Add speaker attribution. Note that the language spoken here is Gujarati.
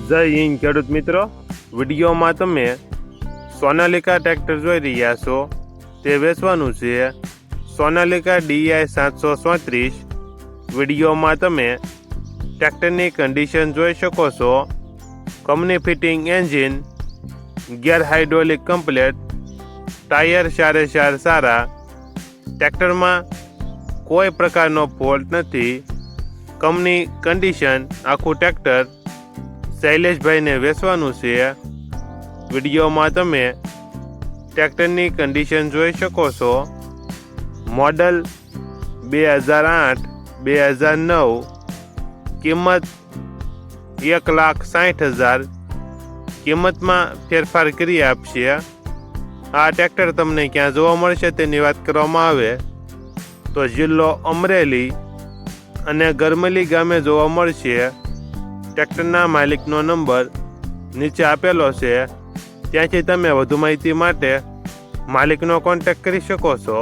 Speaker 1: જય હિન્દ ખેડૂત મિત્રો, વિડીયોમાં તમે સોનાલિકા ટ્રેક્ટર જોઈ રહ્યા છો તે વેચવાનું છે સોનાલિકા DI 734। વિડીયોમાં તમે ટ્રેક્ટરની કન્ડિશન જોઈ શકો છો। Company fitting engine, gear hydraulic complete, tyre ચારે સારા, ટ્રેક્ટરમાં કોઈ પ્રકારનો ફોલ્ટ નથી। કંપની કન્ડિશન આખું ટ્રેક્ટર શૈલેષભાઈને વેચવાનું છે। વિડીયોમાં તમે ટ્રેક્ટરની કન્ડિશન જોઈ શકો છો। મોડલ 2008-2009, કિંમત 1,60,000। કિંમતમાં ફેરફાર કરી આપશે। આ ટ્રેક્ટર તમને ક્યાં જોવા મળશે તેની વાત કરવામાં આવે તો જિલ્લો અમરેલી અને ગરમલી ગામે જોવા મળશે। ટ્રેક્ટરના માલિકનો નંબર નીચે આપેલો છે, ત્યાંથી તમે વધુ માહિતી માટે માલિકનો કોન્ટેક્ટ કરી શકો છો।